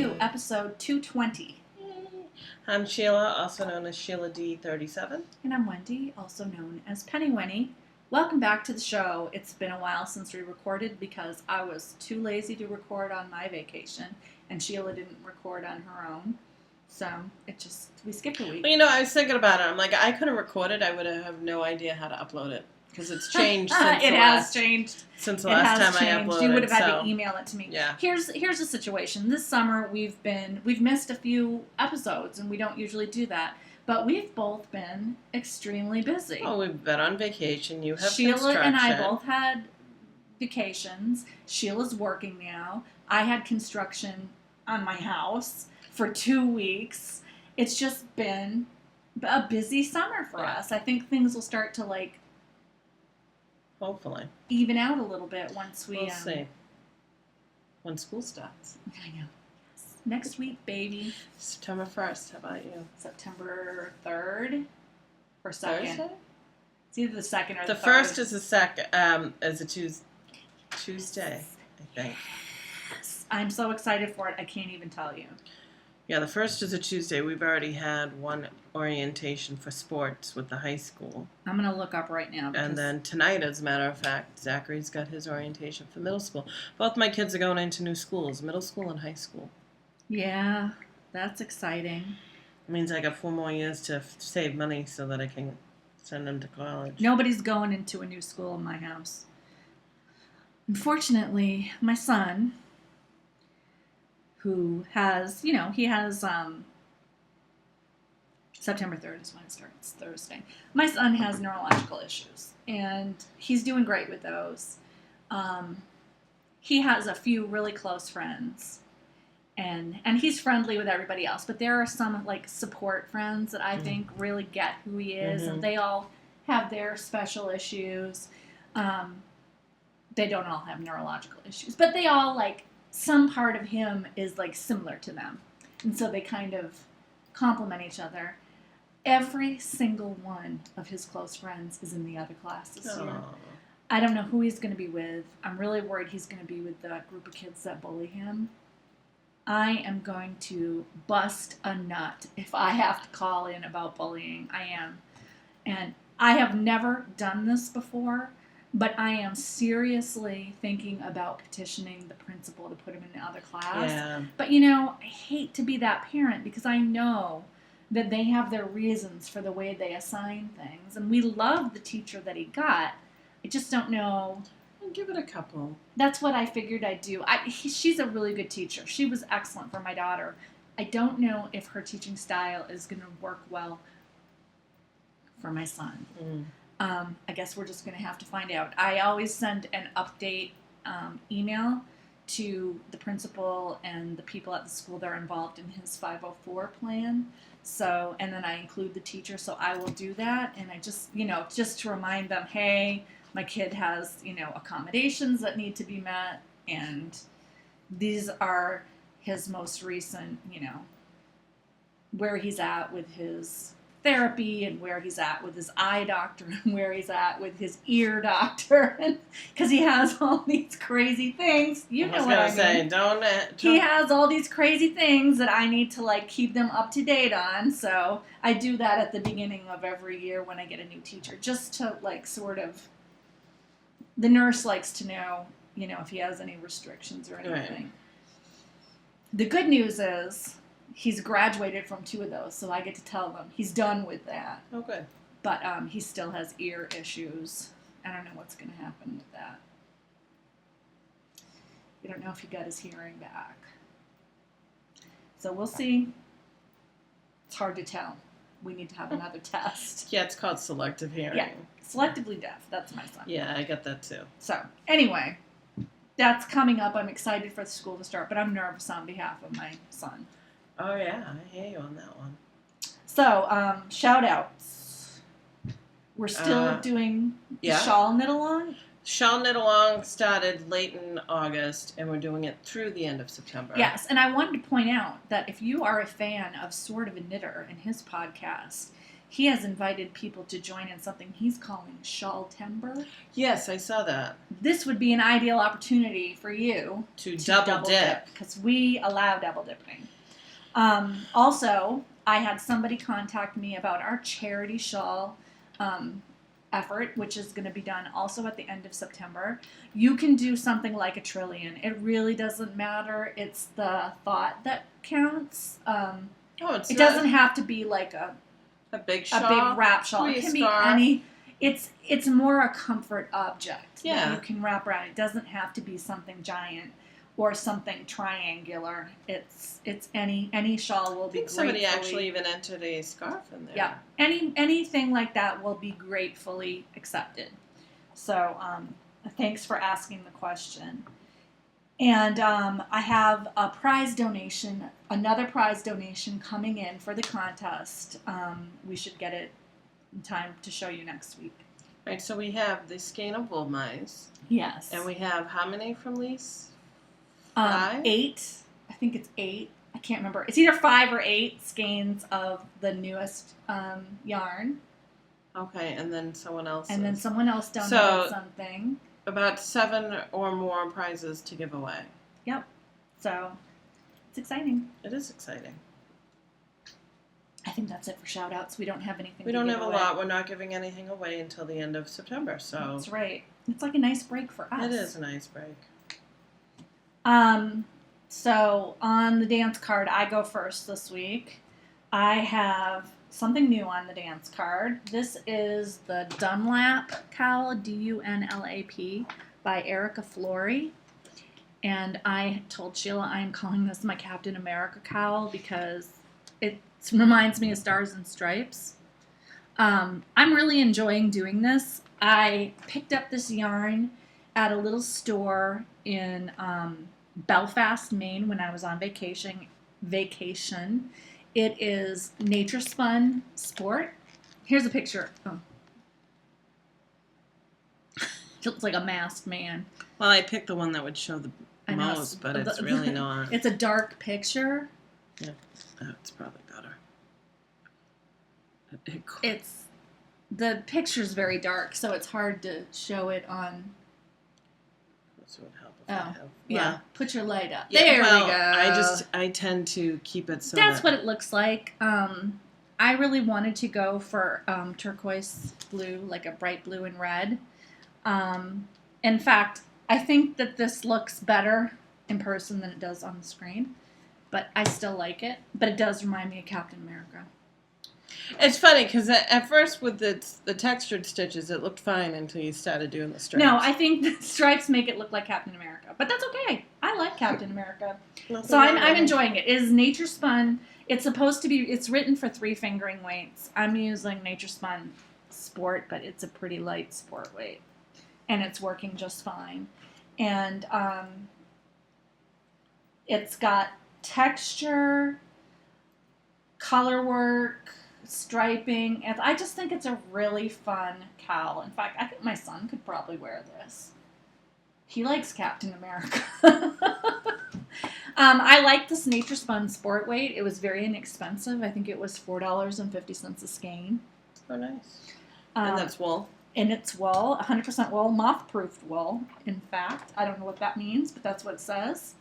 to episode 220. I'm Sheila, also known as Sheila D37. And I'm Wendy, also known as Penny Winnie. Welcome back to the show. It's been a while since we recorded because I was too lazy to record on my vacation, and Sheila didn't record on her own. So we skipped a week. Well, I was thinking about it. I'm like, I couldn't record it. I would have no idea how to upload it. Because it's changed since It has changed. Since the last time I uploaded. You would have had to email it to me. Yeah. Here's the situation. This summer we've missed a few episodes, and we don't usually do that. But we've both been extremely busy. Oh, we've been on vacation. You have Sheila and I both had vacations. Sheila's working now. I had construction on my house for 2 weeks. It's just been a busy summer for us. I think things will start to hopefully even out a little bit once we'll see. When school starts. I know. Yes. Next week, baby. September 1st. How about you? September 3rd or 2nd. Thursday? It's either the 2nd or the 3rd. The 1st is the second. Is a Tuesday, I think. Yes. I'm so excited for it. I can't even tell you. Yeah, the 1st is a Tuesday. We've already had one orientation for sports with the high school. I'm going to look up right now. And then tonight, as a matter of fact, Zachary's got his orientation for middle school. Both my kids are going into new schools, middle school and high school. Yeah, that's exciting. It means I got 4 more years to save money so that I can send them to college. Nobody's going into a new school in my house. Unfortunately, my son, who has, he has, September 3rd is when it starts, Thursday. My son has neurological issues, and he's doing great with those. He has a few really close friends, and he's friendly with everybody else, but there are some, support friends that I think really get who he is, and they all have their special issues. They don't all have neurological issues, but they all, some part of him is similar to them, and so they kind of complement each other. Every single one of his close friends is in the other class this year. I don't know who he's going to be with. I'm really worried he's going to be with the group of kids that bully him. I am going to bust a nut if I have to call in about bullying. I am. And I have never done this before, but I am seriously thinking about petitioning the principal to put him in the other class. Yeah. But, I hate to be that parent because I know that they have their reasons for the way they assign things. And we love the teacher that he got. I just don't know. I'll give it a couple. That's what I figured I'd do. She's a really good teacher. She was excellent for my daughter. I don't know if her teaching style is going to work well for my son. I guess we're just going to have to find out. I always send an update email to the principal and the people at the school that are involved in his 504 plan. So, and then I include the teacher, so I will do that. And I just, just to remind them, hey, my kid has, accommodations that need to be met. And these are his most recent, where he's at with his therapy and where he's at with his eye doctor and where he's at with his ear doctor, because he has all these crazy things. You know what I mean? Don't. He has all these crazy things that I need to keep them up to date on. So I do that at the beginning of every year when I get a new teacher, just to sort of. The nurse likes to know, if he has any restrictions or anything. Right. The good news is, he's graduated from 2 of those, so I get to tell them he's done with that. Oh, good. But he still has ear issues. I don't know what's going to happen with that. We don't know if he got his hearing back. So we'll see. It's hard to tell. We need to have another test. Yeah, it's called selective hearing. Yeah, selectively deaf. That's my son. Yeah, I got that too. So, anyway, that's coming up. I'm excited for the school to start, but I'm nervous on behalf of my son. Oh, yeah. I hear you on that one. So, shout-outs. We're still doing the shawl knit-along? Shawl knit-along started late in August, and we're doing it through the end of September. Yes, and I wanted to point out that if you are a fan of Sort of a Knitter and his podcast, he has invited people to join in something he's calling shawl timber. Yes, I saw that. This would be an ideal opportunity for you To double dip. because we allow double dipping. Also, I had somebody contact me about our charity shawl effort, which is going to be done also at the end of September. You can do something like a trillion. It really doesn't matter. It's the thought that counts. It doesn't have to be like a big shawl, a big wrap shawl. It can be any. It's more a comfort object that you can wrap around. It doesn't have to be something giant or something triangular. It's any shawl will be great. Somebody actually even entered a scarf in there. Yeah, anything like that will be gratefully accepted. So thanks for asking the question. And I have a prize donation, another prize donation coming in for the contest. We should get it in time to show you next week. Right, so we have the skein of wool mice. Yes. And we have how many from Lise? 5? 8. I think it's 8. I can't remember. It's either 5 or 8 skeins of the newest yarn. Okay, and then someone else. And then someone else donated something. About 7 or more prizes to give away. Yep. So it's exciting. It is exciting. I think that's it for shout outs. We don't have anything We to don't give have away. a lot. We're not giving anything away until the end of September. So that's right. It's like a nice break for us. It is a nice break. So on the dance card, I go first this week. I have something new on the dance card. This is the Dunlap Cowl, Dunlap, by Erica Flory. And I told Sheila I'm calling this my Captain America cowl because it reminds me of Stars and Stripes. I'm really enjoying doing this. I picked up this yarn at a little store in Belfast, Maine when I was on vacation. It is Nature Spun Sport. Here's a picture. Oh. It looks like a masked man. Well, I picked the one that would show the most, but it's really not. It's a dark picture. Yeah, it's probably better. The picture's very dark, so it's hard to show it on. This would help if I have. Yeah, put your light up. Yeah, there we go. I tend to keep it so that's what it looks like. I really wanted to go for turquoise blue, like a bright blue and red. In fact, I think that this looks better in person than it does on the screen, but I still like it. But it does remind me of Captain America. It's funny because at first with the textured stitches, it looked fine until you started doing the stripes. No, I think the stripes make it look like Captain America, but that's okay. I like Captain America, so I'm enjoying it. It is Nature Spun. It's supposed to be. It's written for 3 fingering weights. I'm using Nature Spun Sport, but it's a pretty light sport weight, and it's working just fine. And it's got texture, color work, striping, and I just think it's a really fun cowl. In fact, I think my son could probably wear this. He likes Captain America. I like this Nature Spun Sport Weight. It was very inexpensive. I think it was $4.50 a skein. Oh, nice. And that's wool? And it's wool, 100% wool, moth-proofed wool, in fact. I don't know what that means, but that's what it says.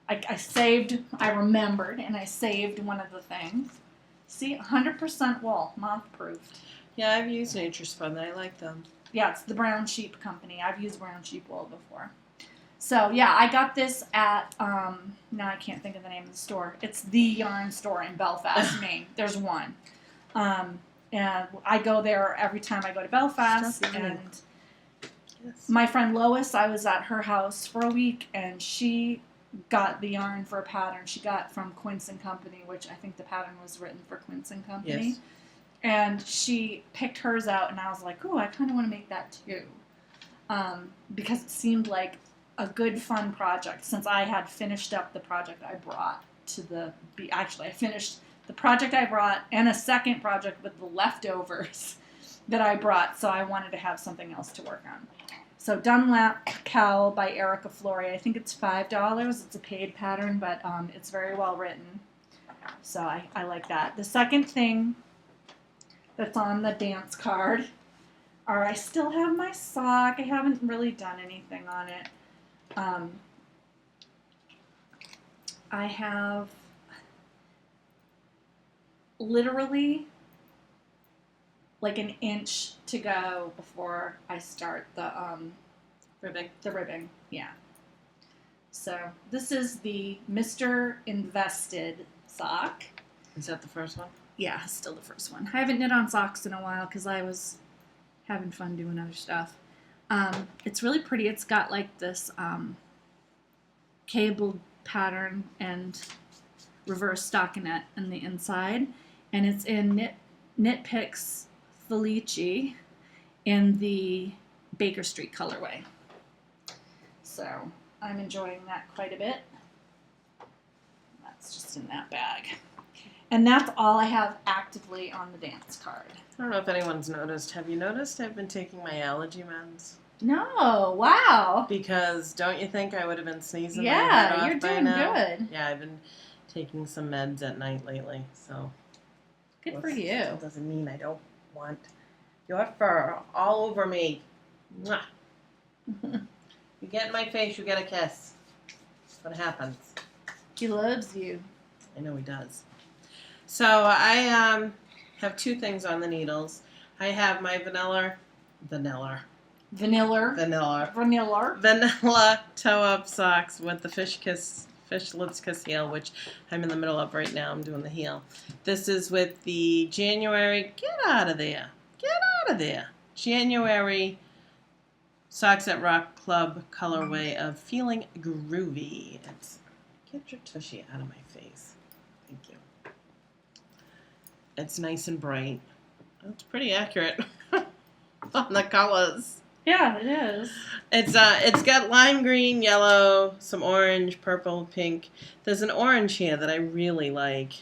I remembered, and I saved one of the things. See, 100% wool, moth-proofed. Yeah, I've used Nature Spun. I like them. Yeah, it's the Brown Sheep Company. I've used Brown Sheep wool before. So, yeah, I got this at, now I can't think of the name of the store. It's the yarn store in Belfast, Maine. There's one. And I go there every time I go to Belfast. And my friend Lois, I was at her house for a week, and she got the yarn for a pattern she got from Quince & Company, which I think the pattern was written for Quince & Company. Yes. And she picked hers out, and I was like, ooh, I kind of want to make that too. Because it seemed like a good, fun project, since I had finished up the project I brought to the... Actually, I finished the project I brought and a second project with the leftovers that I brought, so I wanted to have something else to work on. So Dunlap Cowl by Erica Flory. I think it's $5. It's a paid pattern, but it's very well written. So I like that. The second thing that's on the dance card. Or I still have my sock. I haven't really done anything on it. I have literally like an inch to go before I start the ribbing. The ribbing, yeah. So this is the Mr. Invested sock. Is that the first one? Yeah, still the first one. I haven't knit on socks in a while because I was having fun doing other stuff. It's really pretty. It's got like this cable pattern and reverse stockinette on the inside, and it's in Knit Picks Felici in the Baker Street colorway. So I'm enjoying that quite a bit. That's just in that bag. And that's all I have actively on the dance card. I don't know if anyone's noticed. Have you noticed I've been taking my allergy meds? No, wow. Because don't you think I would have been sneezing my head Yeah, off you're by doing now? good. Yeah, I've been taking some meds at night lately, so. Good for you. That doesn't mean I don't want your fur all over me. Mwah. You get in my face, you get a kiss. That's what happens. He loves you. I know he does. So I have two things on the needles. I have my vanilla toe-up socks with the fish lips kiss heel, which I'm in the middle of right now. I'm doing the heel. This is with the January, get out of there, January Socks at Rock Club colorway of Feeling Groovy. Get your tushy out of my face. Thank you. It's nice and bright. It's pretty accurate on the colors. Yeah, it is. It's got lime green, yellow, some orange, purple, pink. There's an orange here that I really like.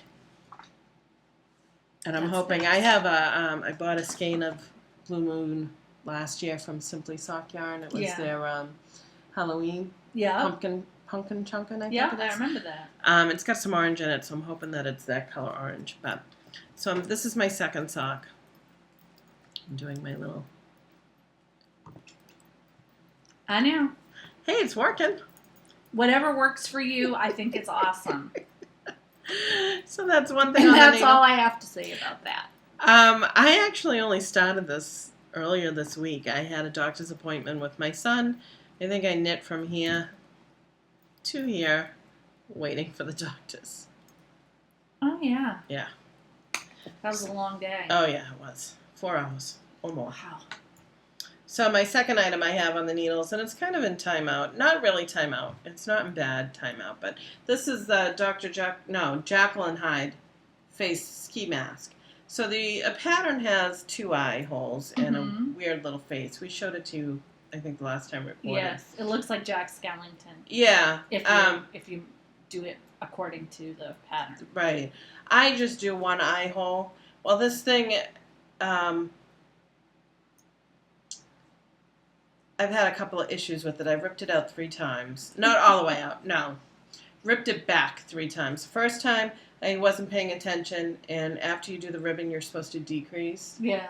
And I'm hoping nice. I bought a skein of Blue Moon last year from Simply Sock Yarn. It was their Halloween pumpkin chunkin', I think it is. I remember that. It's got some orange in it, so I'm hoping that it's that color orange. But so this is my second sock. I'm doing my little. I know. Hey, it's working. Whatever works for you, I think it's awesome. So that's one thing. And on that's the needle. all I have to say about that. I actually only started this earlier this week. I had a doctor's appointment with my son. I think I knit from here to here, waiting for the doctors. Oh, yeah. Yeah. That was a long day. Oh, yeah, it was. 4 hours or more. Wow. So my second item I have on the needles, and it's kind of in timeout. Not really timeout. It's not in bad timeout, but this is the Jackyl and Hyde face ski mask. So the pattern has 2 eye holes and a weird little face. We showed it to you, I think, the last time we recorded. Yes, it looks like Jack Skellington. Yeah. If you do it according to the pattern. Right. I just do 1 eye hole. Well, this thing, I've had a couple of issues with it. I ripped it out 3 times. Not all the way out, no. Ripped it back 3 times. First time, I wasn't paying attention, and after you do the ribbing, you're supposed to decrease. Yeah.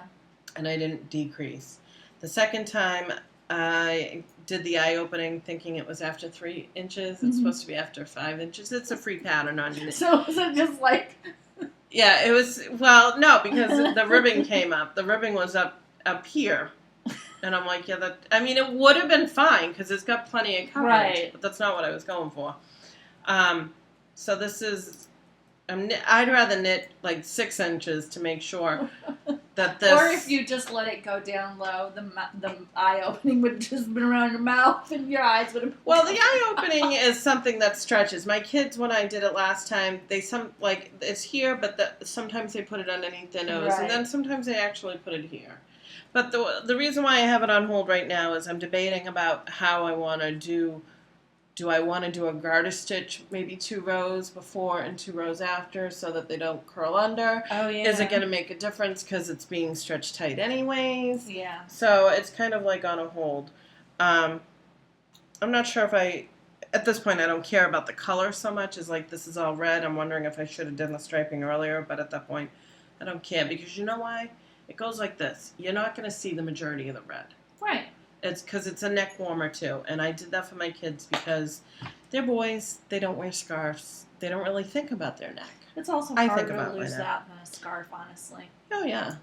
And I didn't decrease. The second time, I did the eye opening thinking it was after 3 inches. It's supposed to be after 5 inches. It's a free pattern on you. So was it just like... Yeah, it was, well, no, because the ribbing came up. The ribbing was up here. And I'm like, yeah, it would have been fine because it's got plenty of coverage. Right. But that's not what I was going for. So this is, I'd rather knit like 6 inches to make sure that this. Or if you just let it go down low, the eye opening would have just been around your mouth and your eyes would have. Well, the eye opening is something that stretches. My kids, when I did it last time, it's here, but sometimes they put it underneath their nose, Right. and then sometimes they actually put it here. But the reason why I have it on hold right now is I'm debating about how I want to do. Do I want to do a garter stitch, maybe 2 rows before and 2 rows after, so that they don't curl under? Oh, yeah. Is it going to make a difference because it's being stretched tight anyways? Yeah. So it's kind of like on a hold. I'm not sure if at this point I don't care about the color so much as like this is all red. I'm wondering if I should have done the striping earlier, but at that point I don't care because you know why? It goes like this. You're not going to see the majority of the red. Right. It's because it's a neck warmer too, and I did that for my kids because they're boys. They don't wear scarves. They don't really think about their neck. It's also I harder think about to my lose neck. that than a scarf, honestly. Oh yeah,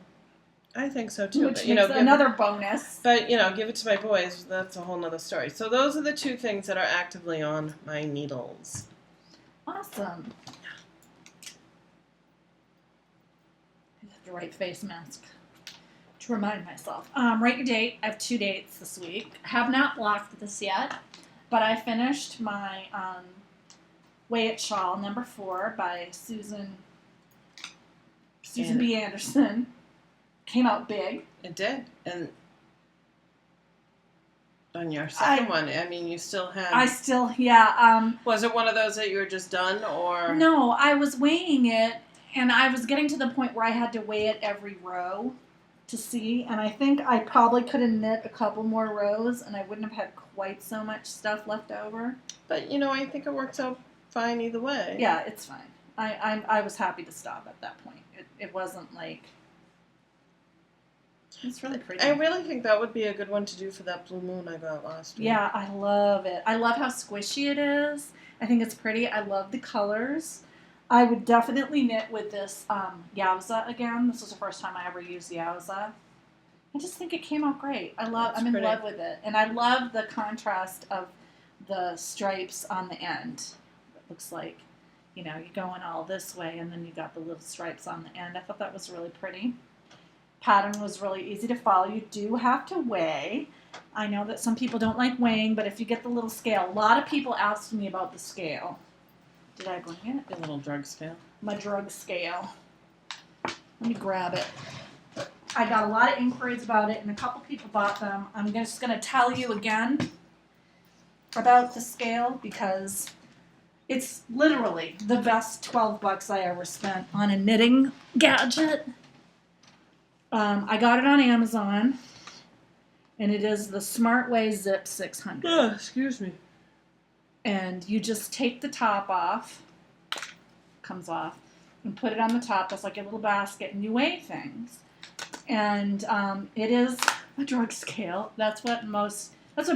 I think so too. Which but, makes another bonus. But give it to my boys. That's a whole nother story. So those are the two things that are actively on my needles. Awesome. I have the right face mask to remind myself. Write your date. I have 2 dates this week. I have not blocked this yet, but I finished my Weight-It Shawl #4 by Susan B. Anderson. Came out big. It did, and on your second one, I mean, you still had. Was it one of those that you were just done, or? No, I was weighing it, and I was getting to the point where I had to weigh it every row to see, and I think I probably could have knit a couple more rows, and I wouldn't have had quite so much stuff left over. But I think it works out fine either way. Yeah, it's fine. I was happy to stop at that point. It wasn't like. It's really pretty. I really think that would be a good one to do for that blue moon I got last week. Yeah, I love it. I love how squishy it is. I think it's pretty. I love the colors. I would definitely knit with this Yowza again. This was the first time I ever used Yowza. I just think it came out great. I'm in love with it. And I love the contrast of the stripes on the end. It looks like, you're going all this way and then you got the little stripes on the end. I thought that was really pretty. Pattern was really easy to follow. You do have to weigh. I know that some people don't like weighing, but if you get the little scale, a lot of people asked me about the scale. Did I bring it? Your little drug scale. My drug scale. Let me grab it. I got a lot of inquiries about it, and a couple people bought them. I'm just going to tell you again about the scale because it's literally the best $12 I ever spent on a knitting gadget. I got it on Amazon, and it is the Smart Way Zip 600. Oh, excuse me. And you just take the top off, comes off, and put it on the top. That's like a little basket, and you weigh things. And it is a drug scale. That's what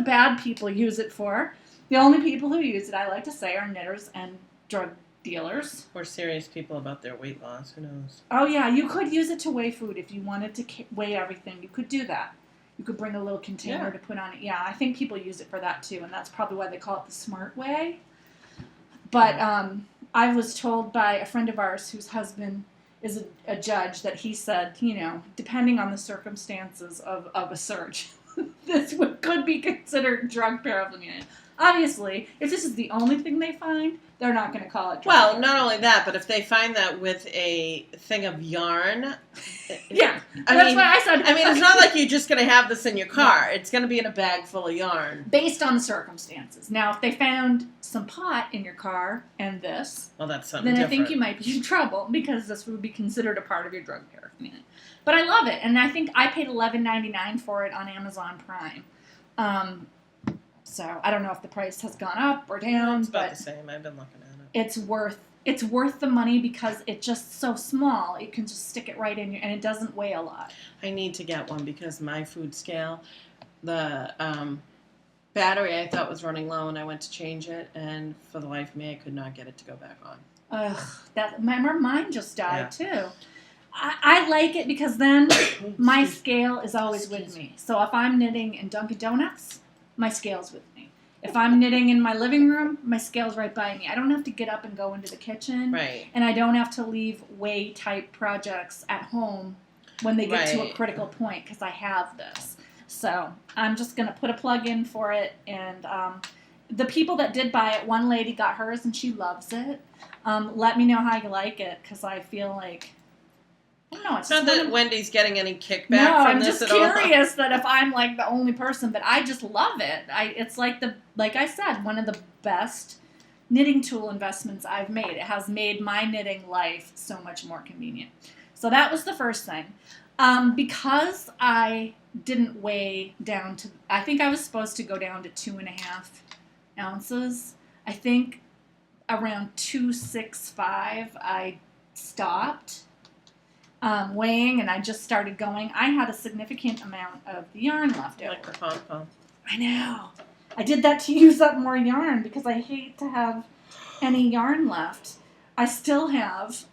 bad people use it for. The only people who use it, I like to say, are knitters and drug dealers. Or serious people about their weight loss. Who knows? Oh, yeah. You could use it to weigh food if you wanted to weigh everything. You could do that. You could bring a little container to put on it. Yeah, I think people use it for that, too. And that's probably why they call it the Smart Way. But I was told by a friend of ours whose husband is a judge that he said, depending on the circumstances of a search, this could be considered drug paraphernalia. Obviously, if this is the only thing they find, they're not going to call it drug paraphernalia. Not only that, but if they find that with a thing of yarn. Yeah, that's why I said. I mean, it's not like you're just going to have this in your car. No. It's going to be in a bag full of yarn. Based on the circumstances. Now, if they found some pot in your car and this, well, that's something then different. I think you might be in trouble because this would be considered a part of your drug paraphernalia. But I love it, and I think I paid $11.99 for it on Amazon Prime. So I don't know if the price has gone up or down. It's about the same. I've been looking at it. It's worth the money because it's just so small. You can just stick it right in and it doesn't weigh a lot. I need to get one because my food scale, the battery I thought was running low, and I went to change it, and for the life of me, I could not get it to go back on. Ugh, mine just died too. I like it because then my scale is always with me. So if I'm knitting in Dunkin' Donuts, my scale's with me. If I'm knitting in my living room, my scale's right by me. I don't have to get up and go into the kitchen. Right. And I don't have to leave weigh-type projects at home when they get to a critical point because I have this. So I'm just going to put a plug in for it. And the people that did buy it, one lady got hers and she loves it. Let me know how you like it because I feel like... No, it's not that Wendy's getting any kickback from this at all. I'm just curious that if I'm like the only person, but I just love it. It's like I said, one of the best knitting tool investments I've made. It has made my knitting life so much more convenient. So that was the first thing. Because I didn't weigh down to, I think I was supposed to go down to 2.5 ounces. I think around 265 I stopped. weighing, and I just started going. I had a significant amount of the yarn left over. Like the pom-pom. I know. I did that to use up more yarn because I hate to have any yarn left. I still have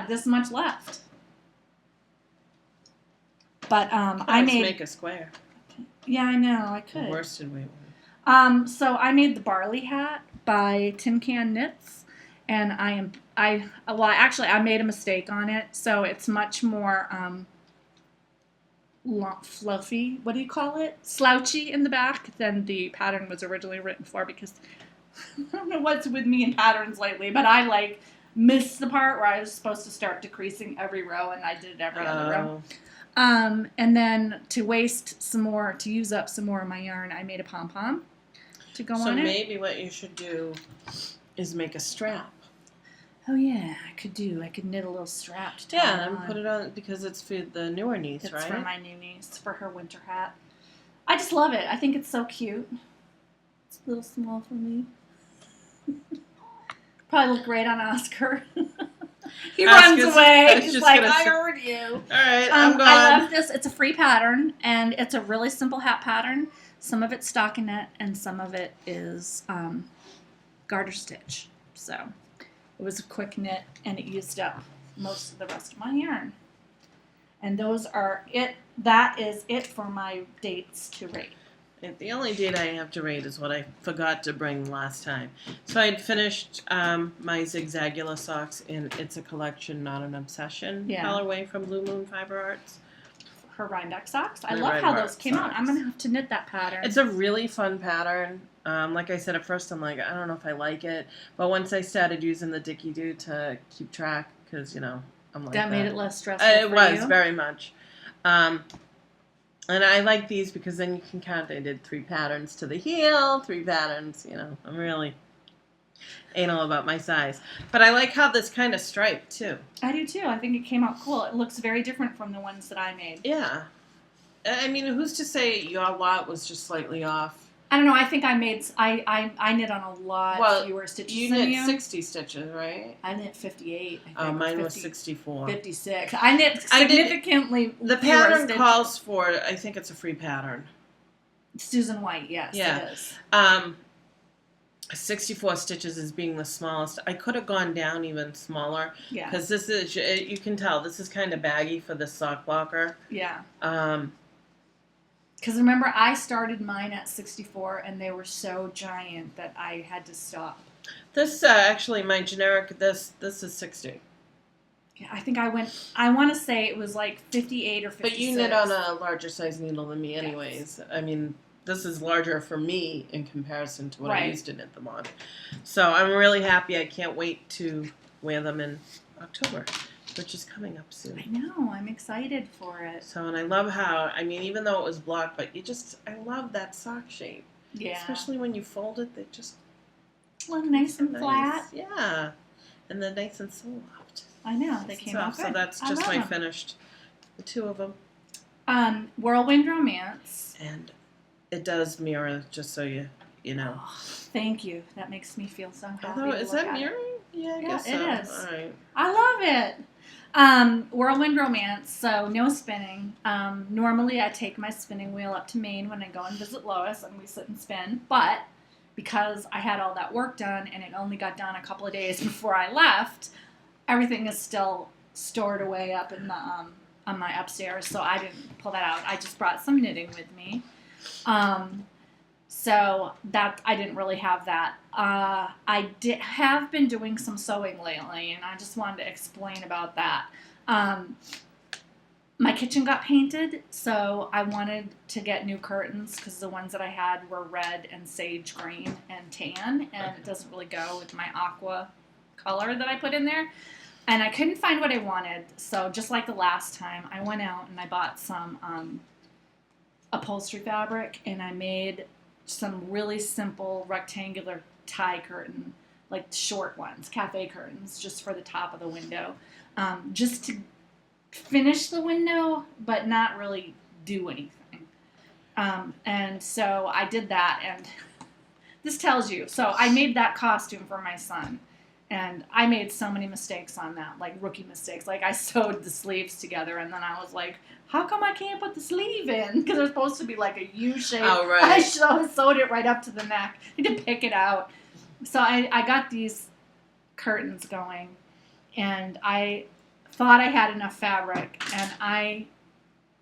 this much left. But I made make a square. Yeah, I know. I could. Worsted weight. So I made the Barley Hat by Tin Can Knits, and I made a mistake on it, so it's much more fluffy. What do you call it? Slouchy in the back than the pattern was originally written for, because I don't know what's with me in patterns lately, but I missed the part where I was supposed to start decreasing every row, and I did it every other row. And then to use up some more of my yarn, I made a pom-pom to go on it. So maybe what you should do is make a strap. Oh yeah, I could knit a little strap to tie Yeah, it and on. put it on because it's for the newer niece, It's right? for my new niece, for her winter hat. I just love it. I think it's so cute. It's a little small for me. Probably look great on Oscar. He runs away. He's like, I heard you. All right, I'm gone. I love this. It's a free pattern, and it's a really simple hat pattern. Some of it's stockinette, and some of it is garter stitch. So it was a quick knit, and it used up most of the rest of my yarn. And those are it. That is it for my dates to rate. The only date I have to rate is what I forgot to bring last time. So I'd finished my Zigzagular socks in It's a Collection, Not an Obsession colorway from Blue Moon Fiber Arts. Her Rhindex socks. I love how those came out. I'm going to have to knit that pattern. It's a really fun pattern. Like I said, at first I'm like, I don't know if I like it. But once I started using the Dicky-Doo to keep track, because, I'm like that. That made it less stressful It for was, you? very much. And I like these because then you can count. I did 3 patterns to the heel, 3 patterns, I'm really anal about my size. But I like how this kind of striped, too. I do, too. I think it came out cool. It looks very different from the ones that I made. Yeah. I mean, who's to say your lot was just slightly off? I don't know. I think I knit on a lot fewer stitches you than knit 60 stitches, right? I knit 58. I think. Oh, mine was 64. 56. I knit significantly The pattern calls for, I think it's a free pattern. Susan White, yes, it is. 64 stitches is being the smallest. I could have gone down even smaller. Yeah. Because this is, you can tell, this is kind of baggy for the sock blocker. Yeah. Because remember, I started mine at 64, and they were so giant that I had to stop. This, actually, my generic, this is 60. Yeah, I think I want to say it was like 58 or 56. But you knit on a larger size needle than me anyways. Yes. I mean, this is larger for me in comparison to what I used to knit them on. So I'm really happy. I can't wait to wear them in October, which is coming up soon. I know. I'm excited for it. So, and I love how, I mean, even though it was blocked, but I love that sock shape. Yeah. Especially when you fold it, they just look nice and flat. Yeah. And they're nice and soft. I know. They came out good. So that's just my finished, the 2 of them. Whirlwind Romance. And it does mirror, just so you know. Oh, thank you. That makes me feel so happy. Although, is that mirroring? Yeah, I guess so. It is. All right. I love it. Whirlwind Romance, so no spinning. Normally I take my spinning wheel up to Maine when I go and visit Lois and we sit and spin, but because I had all that work done and it only got done a couple of days before I left, everything is still stored away up in the on my upstairs, so I didn't pull that out. I just brought some knitting with me. So that I didn't really have that. I have been doing some sewing lately, and I just wanted to explain about that. My kitchen got painted, so I wanted to get new curtains because the ones that I had were red and sage green and tan, and it doesn't really go with my aqua color that I put in there. And I couldn't find what I wanted, so just like the last time, I went out and I bought some upholstery fabric, and I made some really simple rectangular tie curtain, like short ones, cafe curtains, just for the top of the window, just to finish the window, but not really do anything. And so I did that, and this tells you. So I made that costume for my son, And I made so many mistakes on that, like rookie mistakes. Like I sewed the sleeves together, and then I was like, how come I can't put the sleeve in? Because they're supposed to be like a U shape. Oh, right. I sewed it right up to the neck. I had to pick it out. So I got these curtains going, and I thought I had enough fabric, and I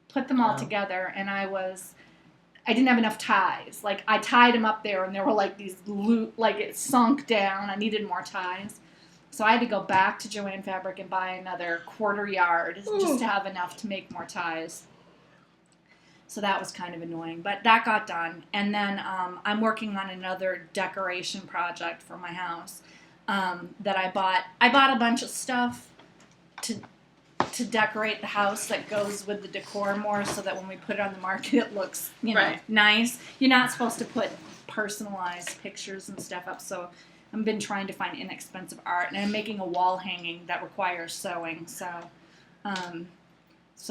put them all together, and I didn't have enough ties. Like, I tied them up there, and there were, like, these like, it sunk down. I needed more ties. So I had to go back to Joann Fabric and buy another 1/4 yard just to have enough to make more ties. So that was kind of annoying. But that got done. And then I'm working on another decoration project for my house that I bought. I bought a bunch of stuff to decorate the house that goes with the decor more, so that when we put it on the market it looks, nice. You're not supposed to put personalized pictures and stuff up, so I've been trying to find inexpensive art, and I'm making a wall hanging that requires sewing, so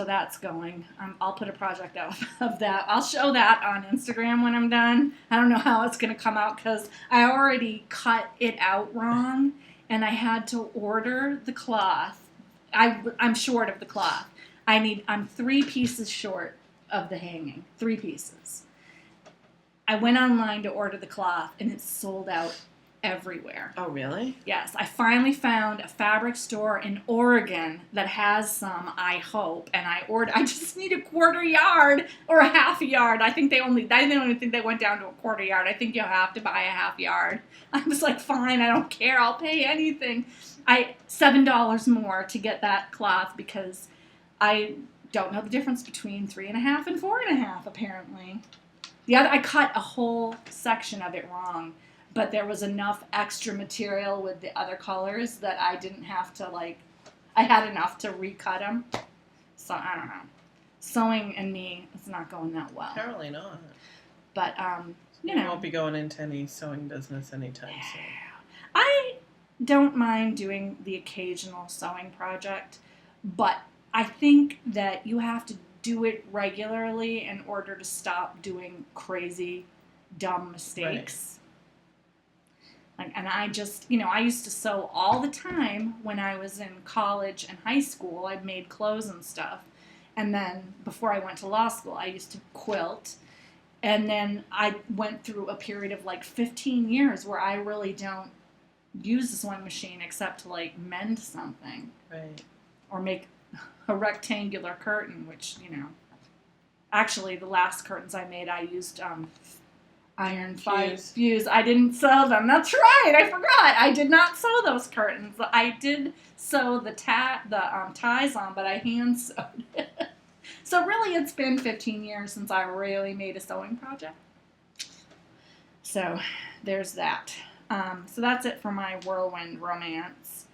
that's going. I'll put a project out of that. I'll show that on Instagram when I'm done. I don't know how it's going to come out because I already cut it out wrong, and I had to order the cloth. I'm short of the cloth. I'm 3 pieces short of the hanging. 3 pieces. I went online to order the cloth, and it's sold out everywhere. Oh, really? Yes. I finally found a fabric store in Oregon that has some, I hope, and I just need a 1/4 yard or a 1/2 yard. I don't even think they went down to a 1/4 yard. I think you'll have to buy a 1/2 yard. I was like, fine, I don't care. I'll pay anything. $7 more to get that cloth because I don't know the difference between 3.5 and 4.5 apparently. I cut a whole section of it wrong, but there was enough extra material with the other colors that I didn't have to I had enough to recut them. So I don't know. Sewing and me is not going that well. Apparently not. But you won't be going into any sewing business anytime soon. I don't mind doing the occasional sewing project, but I think that you have to do it regularly in order to stop doing crazy, dumb mistakes. Right. And I just, I used to sew all the time when I was in college and high school. I made clothes and stuff. And then before I went to law school, I used to quilt. And then I went through a period of 15 years where I really don't use the sewing machine except to mend something, right, or make a rectangular curtain, which actually the last curtains I made I used iron fuse. I didn't sew them. That's right, I forgot. I did not sew those curtains. I did sew the ties on, but I hand sewed it. So really, it's been 15 years since I really made a sewing project. So there's that. So that's it for my whirlwind romance.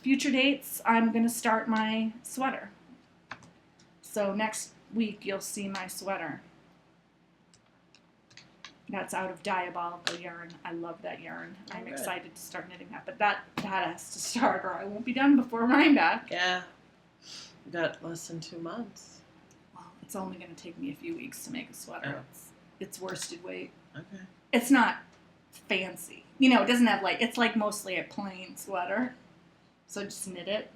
Future dates, I'm going to start my sweater. So next week you'll see my sweater. That's out of Diabolical yarn. I love that yarn. I'm excited to start knitting that. But that has to start or I won't be done before Rhinebeck. Yeah. You got less than 2 months. Well, it's only going to take me a few weeks to make a sweater. Oh. It's worsted weight. Okay. It's not fancy. It doesn't have it's mostly a plain sweater. So just knit it.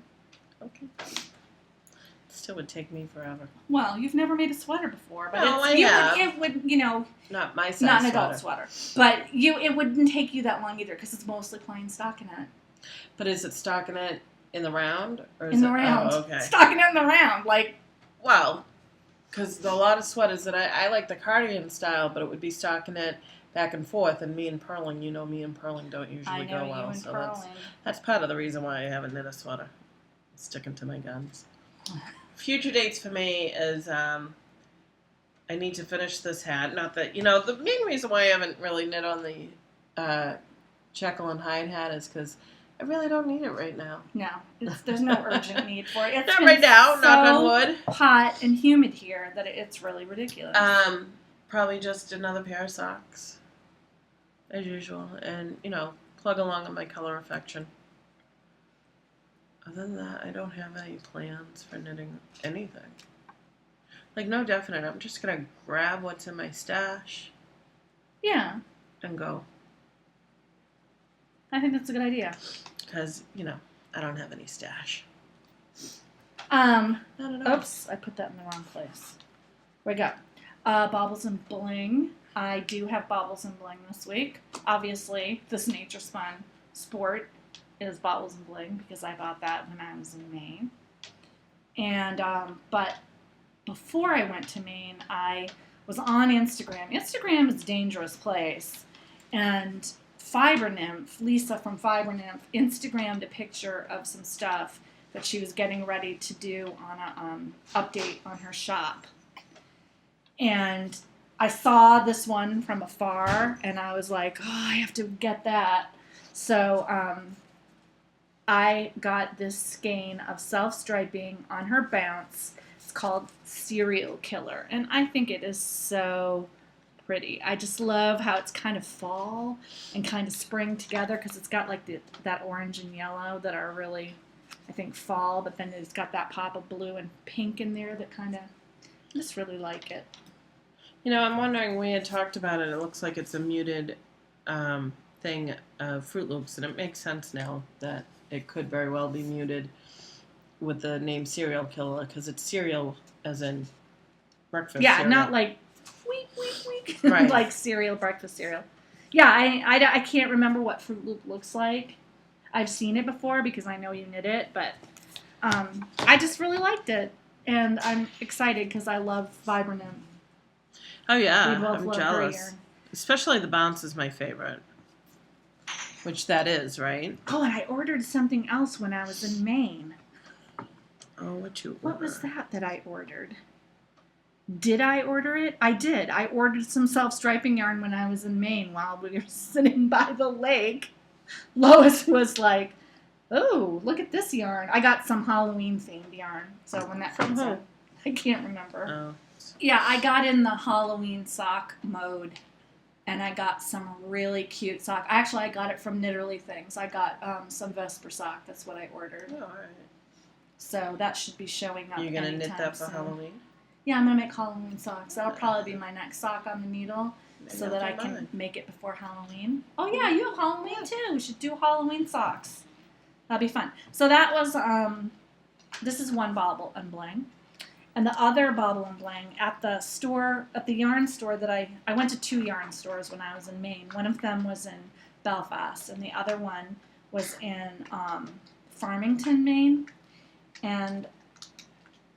Okay. Still would take me forever. Well, you've never made a sweater before, but no, it would not my size. Not an adult sweater. But it wouldn't take you that long either because it's mostly plain stockinette. But is it stockinette in the round or is in the round? Oh, okay. Stockinette in the round, Well, because a lot of sweaters that I like the cardigan style, but it would be stockinette back and forth, and me and purling, me and purling don't usually go well. So that's part of the reason why I haven't knit a sweater. I'm sticking to my guns. Future dates for me is I need to finish this hat. Not that, the main reason why I haven't really knit on the Jackyl and Hyde hat is because I really don't need it right now. No, there's no urgent need for it. It's not right now, knock on wood. Hot and humid here that it's really ridiculous. Probably just another pair of socks, as usual, and, plug along on my color affection. Other than that, I don't have any plans for knitting anything. No definite. I'm just going to grab what's in my stash. Yeah. And go. I think that's a good idea. Because, I don't have any stash. Um, I don't know. Oops, I put that in the wrong place. Where we go? Baubles and bling. I do have baubles and bling this week. Obviously, this nature spun sport is baubles and bling because I bought that when I was in Maine. And but before I went to Maine, I was on Instagram. Instagram is a dangerous place, and Lisa from Fibernymph, Instagrammed a picture of some stuff that she was getting ready to do on a update on her shop. And I saw this one from afar, and I was like, oh, I have to get that. So I got this skein of self-striping on her bounce. It's called Serial Killer, and I think it is so pretty. I just love how it's kind of fall and kind of spring together because it's got like that orange and yellow that are really, I think, fall, but then it's got that pop of blue and pink in there that kind of, I just really like it. I'm wondering, we had talked about it. It looks like it's a muted thing of Fruit Loops, and it makes sense now that it could very well be muted with the name Serial Killer, because it's cereal as in breakfast Yeah, cereal. not like week, Right. like cereal, breakfast cereal. Yeah, I can't remember what Fruit Loop looks like. I've seen it before because I know you knit it, but I just really liked it, and I'm excited because I love Fibernymph. Oh, yeah, We both I'm love her jealous. yarn. Especially the bounce is my favorite, which that is, right? Oh, and I ordered something else when I was in Maine. Oh, What was that I ordered? Did I order it? I did. I ordered some self-striping yarn when I was in Maine while we were sitting by the lake. Lois was like, oh, look at this yarn. I got some Halloween-themed yarn. So when that comes out, I can't remember. Oh. Yeah, I got in the Halloween sock mode, and I got some really cute sock. Actually, I got it from Knitterly Things. I got some Vesper sock. That's what I ordered. Oh, all right. So that should be showing up. You're going to knit anytime that for soon. Halloween? Yeah, I'm going to make Halloween socks. That'll probably be my next sock on the needle Maybe so I'll that do I can mine. make it before Halloween. Oh, yeah, you have Halloween too. We should do Halloween socks. That'll be fun. So that was, this is one bauble and bling. And the other bauble and bling at the store, at the yarn store that I went to 2 yarn stores when I was in Maine. One of them was in Belfast, and the other one was in Farmington, Maine. And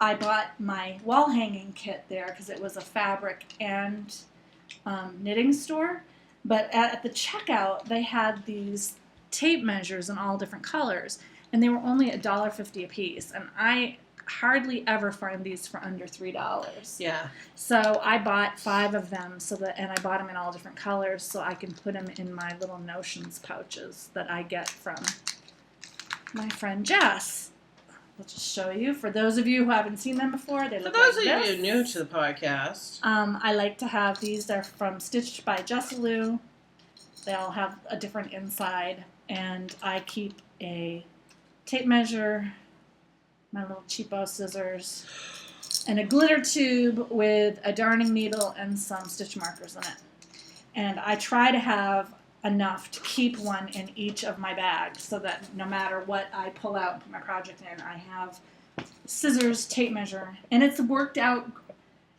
I bought my wall hanging kit there because it was a fabric and knitting store. But at the checkout, they had these tape measures in all different colors, and they were only $1.50 a piece. And I hardly ever find these for under $3. Yeah. So I bought 5 of them and I bought them in all different colors so I can put them in my little Notions pouches that I get from my friend Jess. I'll just show you. For those of you who haven't seen them before, they For look those like of this. you new to the podcast. I like to have these. They're from Stitched by Jackyl. They all have a different inside. And I keep a tape measure, my little cheapo scissors, and a glitter tube with a darning needle and some stitch markers in it. And I try to have enough to keep one in each of my bags so that no matter what I pull out and put my project in, I have scissors, tape measure, and it's worked out.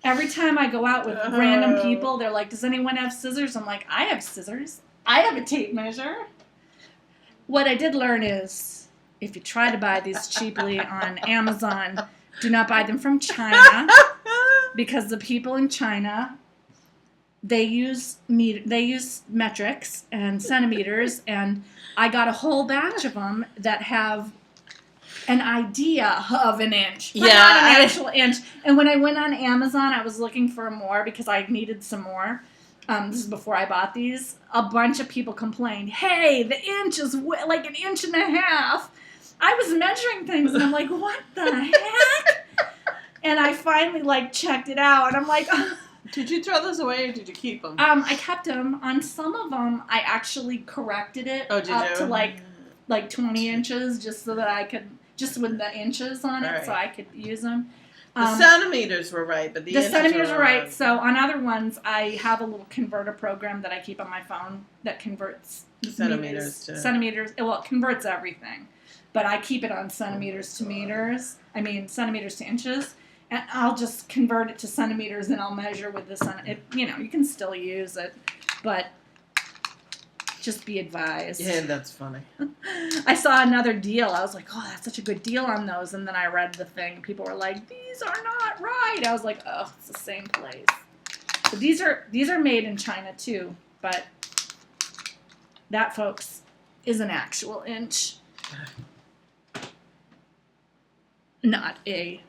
Every time I go out with random people, they're like, does anyone have scissors? I'm like, I have scissors. I have a tape measure. What I did learn is, if you try to buy these cheaply on Amazon, do not buy them from China, because the people in China, they use metrics and centimeters, and I got a whole batch of them that have an idea of an inch, but not an actual inch. And when I went on Amazon, I was looking for more because I needed some more. This is before I bought these. A bunch of people complained, hey, the inch is like 1.5 inches. I was measuring things, and I'm like, what the heck? And I finally, checked it out, and I'm like... Did you throw those away, or did you keep them? I kept them. On some of them, I actually corrected it up to 20 inches, just so that I could, just with the inches on it, so I could use them. The centimeters were right, but the inches centimeters were were right. So on other ones, I have a little converter program that I keep on my phone that converts Centimeters to... Centimeters. Well, it converts everything. But I keep it on centimeters to meters. I mean, centimeters to inches. And I'll just convert it to centimeters and I'll measure with the you know, you can still use it. But just be advised. Yeah, that's funny. I saw another deal. I was like, oh, that's such a good deal on those. And then I read the thing. People were like, these are not right. I was like, oh, it's the same place. But these are made in China too. But that, folks, is an actual inch. Not a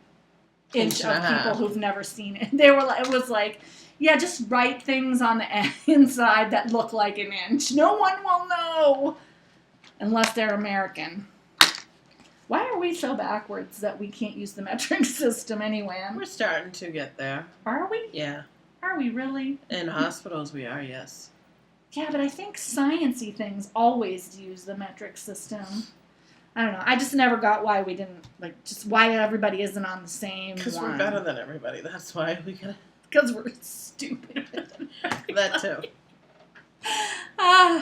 inch of people who've never seen it. They were like, it was like, yeah, just write things on the inside that look like an inch. No one will know unless they're American. Why are we so backwards that we can't use the metric system anyway? We're starting to get there. Are we? Yeah. Are we really? In hospitals we are, yes. Yeah, but I think science-y things always use the metric system. I don't know. I just never got why we didn't, like, just why everybody isn't on the same one. Because we're better than everybody. That's why we gotta... Because we're stupid. That too.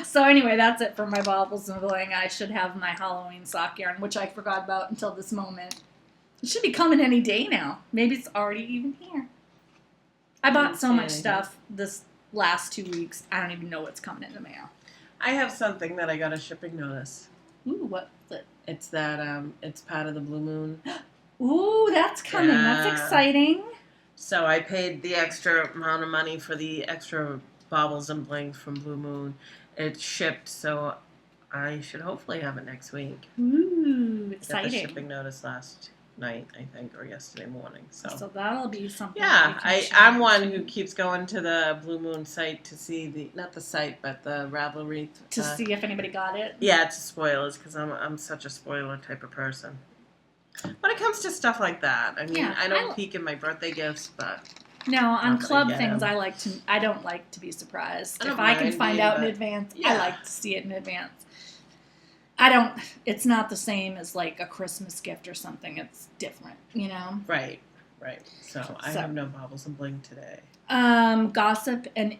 So anyway, that's it for my baubles and bling. I should have my Halloween sock yarn, which I forgot about until this moment. It should be coming any day now. Maybe it's already even here. I bought so much stuff this last 2 weeks. I don't even know what's coming in the mail. I have something that I got a shipping notice. Ooh, what's it? It's that, it's part of the Blue Moon. Ooh, that's coming. Yeah. That's exciting. So I paid the extra amount of money for the extra baubles and blings from Blue Moon. It's shipped, so I should hopefully have it next week. Ooh, Got the exciting. shipping notice last night, I think, or yesterday morning. So that'll be something. Yeah, that we can I'm share. one who keeps going to the Blue Moon site to see the, not the site, but the Ravelry. To see if anybody got it. Yeah, to spoilers, because I'm such a spoiler type of person. When it comes to stuff like that, I mean, Yeah, I don't peek in my birthday gifts, but No, on Not club like, things, I don't like to be surprised. I don't If I can mind find being, out in but- advance, Yeah. I like to see it in advance. It's not the same as like a Christmas gift or something. It's different, you know? right. So I So- have no baubles and bling today. Gossip and,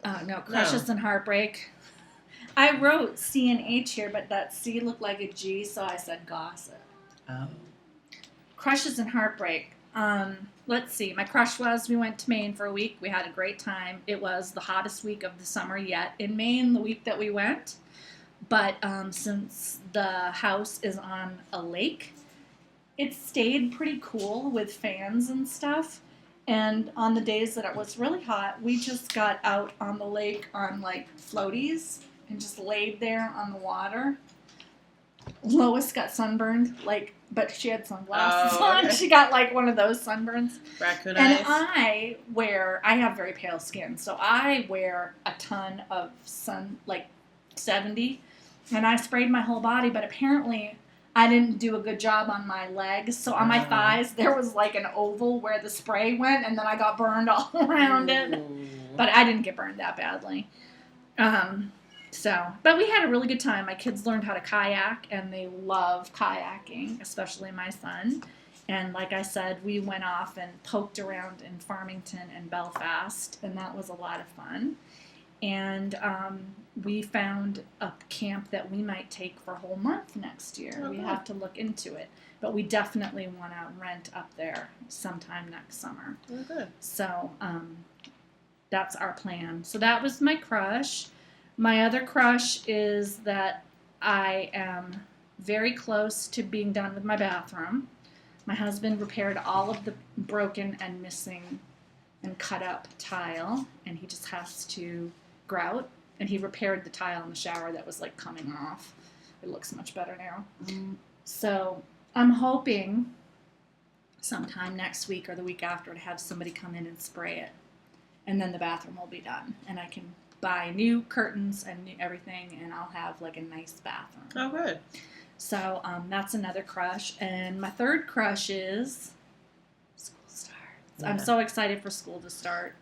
crushes and heartbreak. I wrote C and H here, but that C looked like a G, so I said gossip. Oh. Crushes and heartbreak. Let's see. My crush was, we went to Maine for a week. We had a great time. It was the hottest week of the summer yet in Maine, the week that we went. But since the house is on a lake, it stayed pretty cool with fans and stuff. And on the days that it was really hot, we just got out on the lake on like floaties and just laid there on the water. Lois got sunburned, but she had sunglasses on. Okay. She got like one of those sunburns. Raccoon And eyes. I have very pale skin, so I wear a ton of sun, like 70, and I sprayed my whole body, but apparently I didn't do a good job on my legs. So on my thighs, there was like an oval where the spray went, and then I got burned all around it. Ooh. But I didn't get burned that badly. But we had a really good time. My kids learned how to kayak, and they love kayaking, especially my son. And like I said, we went off and poked around in Farmington and Belfast, and that was a lot of fun. And we found a camp that we might take for a whole month next year. Oh, we good. have to look into it. But we definitely want to rent up there sometime next summer. Oh, good. So that's our plan. So that was my crush. My other crush is that I am very close to being done with my bathroom. My husband repaired all of the broken and missing and cut up tile, and he just has to grout. And he repaired the tile in the shower that was like coming off. It looks much better now. So I'm hoping sometime next week or the week after to have somebody come in and spray it. And then the bathroom will be done. And I can buy new curtains and everything, and I'll have like a nice bathroom. Oh, good. So that's another crush. And my third crush is school starts. Yeah. I'm so excited for school to start.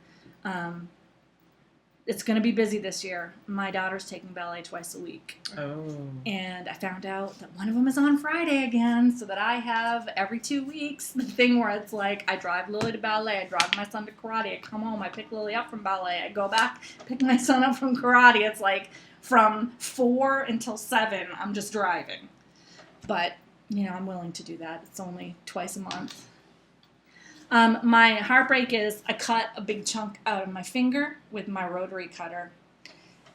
It's going to be busy this year. My daughter's taking ballet twice a week. Oh. And I found out that one of them is on Friday again, so that I have every 2 weeks the thing where it's like I drive Lily to ballet, I drive my son to karate, I come home, I pick Lily up from ballet, I go back, pick my son up from karate. It's like from 4 until 7, I'm just driving. But, I'm willing to do that. It's only twice a month. My heartbreak is I cut a big chunk out of my finger with my rotary cutter.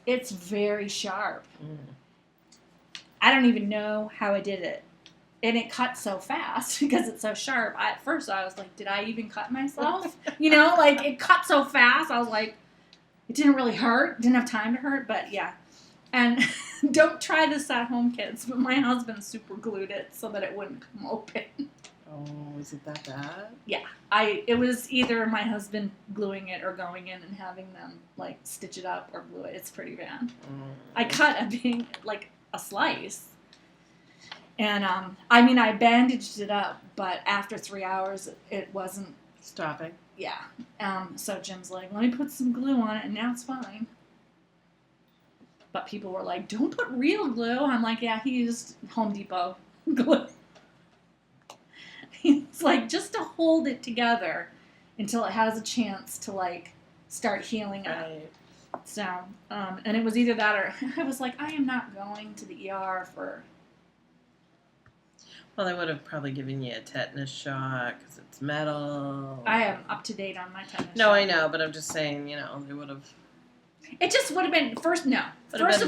It's very sharp. I don't even know how I did it. And it cut so fast because it's so sharp. At first I was like, did I even cut myself? It cut so fast. I was like, it didn't really hurt. Didn't have time to hurt, but yeah. And don't try this at home, kids. But my husband super glued it so that it wouldn't come open. Oh, is it that bad? Yeah. It was either my husband gluing it or going in and having them stitch it up or glue it. It's pretty bad. I cut a slice. And, I bandaged it up, but after 3 hours, it wasn't stopping. Yeah. So Jim's like, let me put some glue on it, and now it's fine. But people were like, don't put real glue. I'm like, yeah, he used Home Depot glue. It's like, just to hold it together until it has a chance to, start healing up. Right. So, and it was either that or I was like, I am not going to the ER for... Well, they would have probably given you a tetanus shot because it's metal. I am up to date on my tetanus No, shot. I know, but I'm just saying, they would have... It just would have been, first of been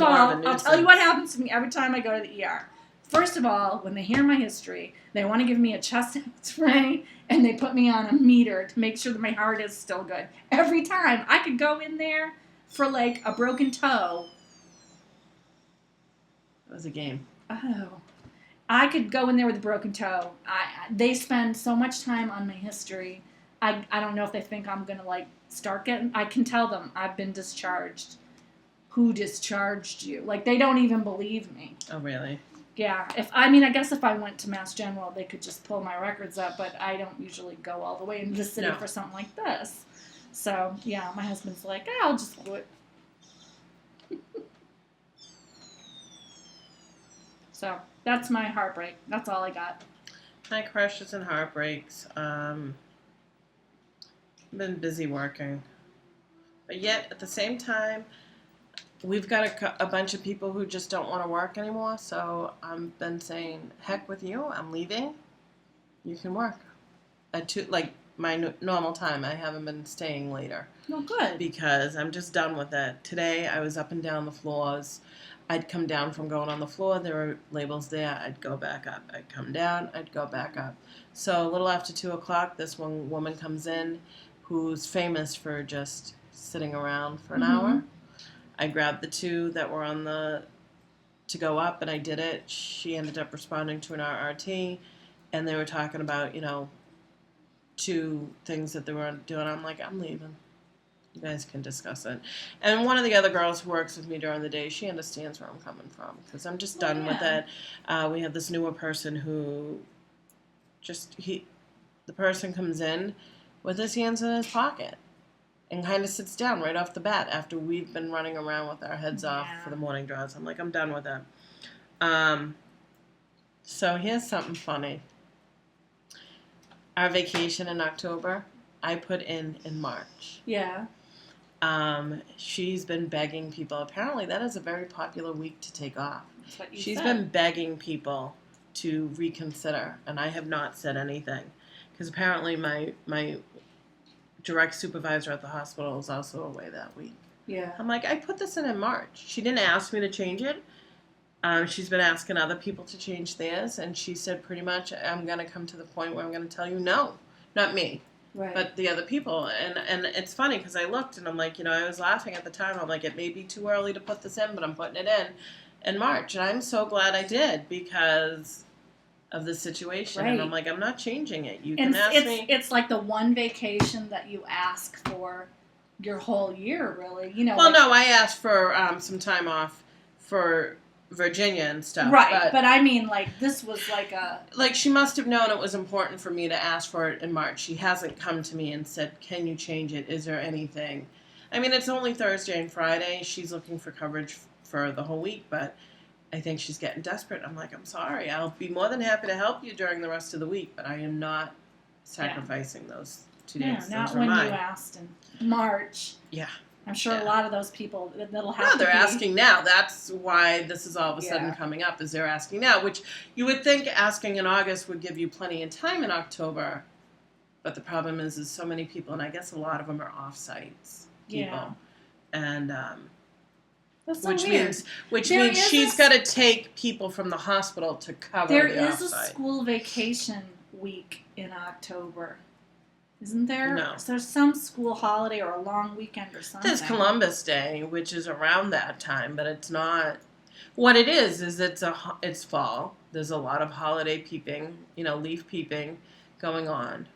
all, more of a I'll tell you what happens to me every time I go to the ER. First of all, when they hear my history, they want to give me a chest x-ray, and they put me on a meter to make sure that my heart is still good. Every time. I could go in there for, a broken toe. It was a game. Oh. I could go in there with a broken toe. They spend so much time on my history. I don't know if they think I'm going to, start getting... I can tell them I've been discharged. Who discharged you? They don't even believe me. Oh, really? Yeah. I guess if I went to Mass General, they could just pull my records up, but I don't usually go all the way into the city for something like this. So, yeah, my husband's like, I'll just do it. So, that's my heartbreak. That's all I got. My crushes and heartbreaks. Been busy working. But yet, at the same time, we've got a bunch of people who just don't want to work anymore, so I've been saying, heck with you, I'm leaving. You can work. At my normal time. I haven't been staying later. Oh, good. Because I'm just done with it. Today, I was up and down the floors. I'd come down from going on the floor. There were labels there. I'd go back up. I'd come down. I'd go back up. So a little after 2 o'clock, this one woman comes in who's famous for just sitting around for an hour. I grabbed the 2 that were on to go up, and I did it. She ended up responding to an RRT, and they were talking about, 2 things that they were doing. I'm like, I'm leaving. You guys can discuss it. And one of the other girls who works with me during the day, she understands where I'm coming from because I'm just done with it. We have this newer person who the person comes in with his hands in his pocket and kind of sits down right off the bat after we've been running around with our heads off for the morning drives. I'm like, I'm done with it. So here's something funny. Our vacation in October, I put in March. Yeah. She's been begging people. Apparently, that is a very popular week to take off. That's what you She's said. been begging people to reconsider, and I have not said anything. Because apparently my direct supervisor at the hospital is also away that week. Yeah. I'm like, I put this in March. She didn't ask me to change it. She's been asking other people to change theirs, and she said pretty much, I'm going to come to the point where I'm going to tell you no. Not me. Right. But the other people. And it's funny because I looked and I'm like, I was laughing at the time. I'm like, it may be too early to put this in, but I'm putting it in March. And I'm so glad I did because of the situation. Right. And I'm like, I'm not changing it. You can ask me. It's like the one vacation that you ask for your whole year, really. Well, no, I asked for some time off for Virginia and stuff. Right, but I mean, this was she must have known it was important for me to ask for it in March. She hasn't come to me and said, can you change it? Is there anything? I mean, it's only Thursday and Friday. She's looking for coverage for the whole week, but I think she's getting desperate. I'm like, I'm sorry. I'll be more than happy to help you during the rest of the week, but I am not sacrificing those 2 days. not Those are when mine. you asked in March. Yeah. I'm sure a lot of those people that'll have No, to they're be. asking now. That's why this is all of a sudden Yeah. coming up, is they're asking now, which you would think asking in August would give you plenty of time in October. But the problem is so many people, and I guess a lot of them are off-sites people. Yeah. And That's so which weird. means she's got to take people from the hospital to cover There the is a off-site. school vacation week in October. Isn't there? No. So there's some school holiday or a long weekend or something. There's Columbus Day, which is around that time, but it's not. What it is it's fall. There's a lot of holiday peeping, leaf peeping going on.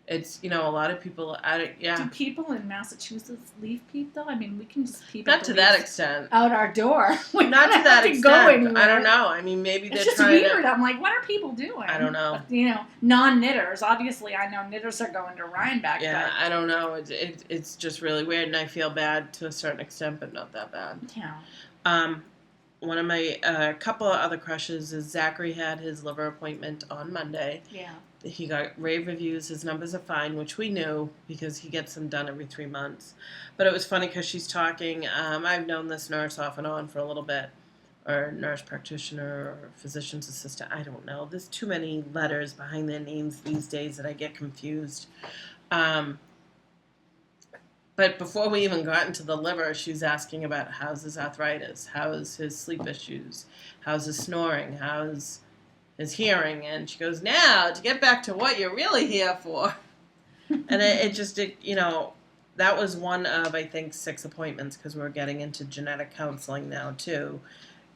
It's, a lot of people at it, yeah. Do people in Massachusetts leaf peep though? I mean, we can just peep. Not at to the that leaves extent. out our door. We Not don't to that have extent. go anywhere. I don't know. I mean, maybe It's they're just trying weird. to. I'm like, what are people doing? I don't know. But, non-knitters. Obviously, I know knitters are going to Rhinebeck. Yeah, but, I don't know. It's just really weird, and I feel bad to a certain extent, but not that bad. Yeah. One of my couple of other crushes is Zachary had his liver appointment on Monday. Yeah. He got rave reviews. His numbers are fine, which we knew because he gets them done every 3 months. But it was funny because she's talking. I've known this nurse off and on for a little bit, or nurse practitioner or physician's assistant. I don't know. There's too many letters behind their names these days that I get confused. But before we even got into the liver, she was asking about how's his arthritis, how's his sleep issues, how's his snoring, how's his hearing, and she goes, now, to get back to what you're really here for. And that was one of, I think, 6 appointments, because we're getting into genetic counseling now, too.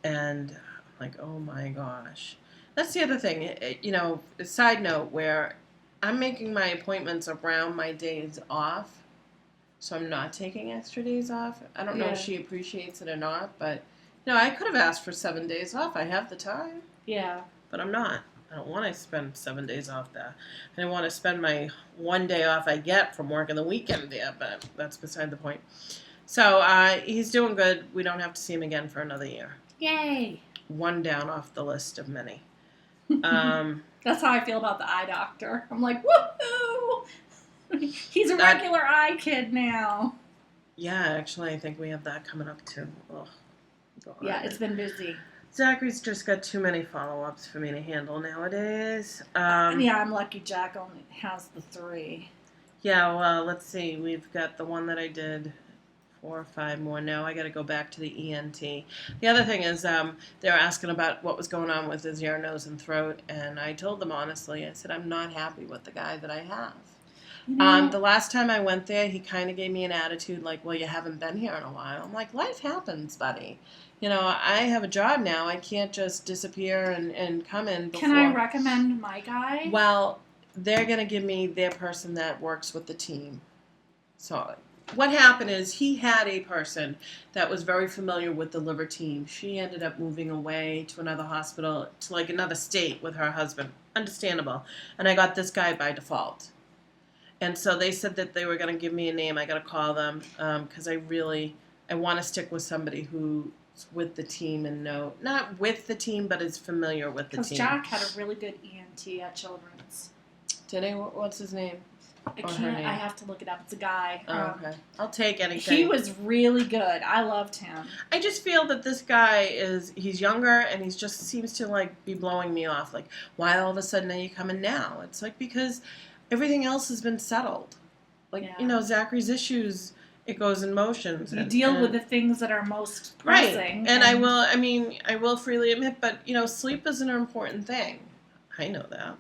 And I'm like, oh my gosh. That's the other thing, a side note, where I'm making my appointments around my days off, so I'm not taking extra days off. I don't know if she appreciates it or not, but, I could have asked for 7 days off. I have the time. Yeah. But I'm not. I don't want to spend 7 days off there. I don't want to spend my 1 day off I get from working the weekend there, but that's beside the point. So he's doing good. We don't have to see him again for another year. Yay. One down off the list of many. That's how I feel about the eye doctor. I'm like, woohoo! He's a regular eye kid now. Yeah, actually, I think we have that coming up too. Oh, God. Yeah, it's been busy. Zachary's just got too many follow-ups for me to handle nowadays. Yeah, I'm lucky Jack only has the 3. Yeah, well, let's see. We've got the one that I did 4 or 5 more. Now I got to go back to the ENT. The other thing is they're asking about what was going on with his ear, nose, and throat, and I told them honestly, I said, I'm not happy with the guy that I have. The last time I went there, he kind of gave me an attitude like, well, you haven't been here in a while. I'm like, life happens, buddy. I have a job now. I can't just disappear and come in before. Can I recommend my guy? Well, they're going to give me their person that works with the team. So what happened is he had a person that was very familiar with the liver team. She ended up moving away to another hospital, to like another state with her husband. Understandable. And I got this guy by default. And so they said that they were going to give me a name. I got to call them because I want to stick with somebody who's with the team and not with the team, but is familiar with the team. Because Jack had a really good ENT at Children's. Did he? What's his name? I have to look it up. It's a guy. Oh, okay. I'll take anything. He was really good. I loved him. I just feel that this guy he's younger and he just seems to be blowing me off. Like, why all of a sudden are you coming now? It's because everything else has been settled. Zachary's issues, it goes in motions. You deal with the things that are most pressing. Right. And I will freely admit, but, sleep is an important thing. I know that.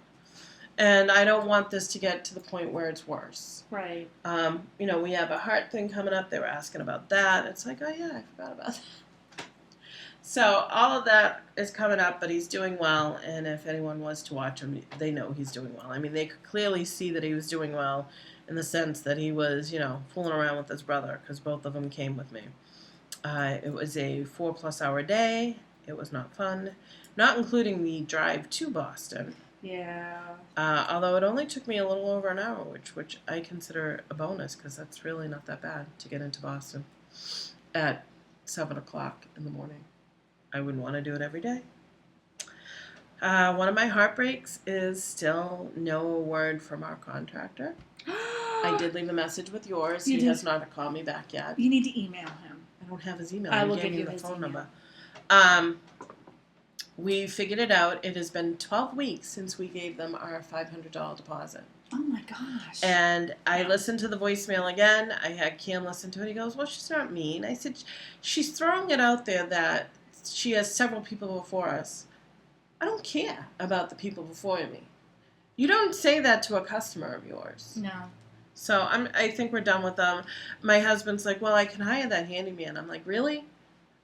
And I don't want this to get to the point where it's worse. Right. We have a heart thing coming up. They were asking about that. It's like, oh, yeah, I forgot about that. So all of that is coming up, but he's doing well. And if anyone was to watch him, they know he's doing well. I mean, they could clearly see that he was doing well in the sense that he was, fooling around with his brother because both of them came with me. It was a 4+ hour day. It was not fun, not including the drive to Boston. Yeah. Although it only took me a little over an hour, which I consider a bonus because that's really not that bad to get into Boston at 7 o'clock in the morning. I wouldn't want to do it every day. One of my heartbreaks is still no word from our contractor. I did leave a message with yours. He has not called me back yet. You need to email him. I don't have his email. I will give me you the his phone email. number. We figured it out. It has been 12 weeks since we gave them our $500 deposit. Oh my gosh. And I listened to the voicemail again. I had Cam listen to it. He goes, well, she's not mean. I said, she's throwing it out there that she has several people before us. I don't care about the people before me. You don't say that to a customer of yours. No. So I think we're done with them. My husband's like, well, I can hire that handyman. I'm like, really?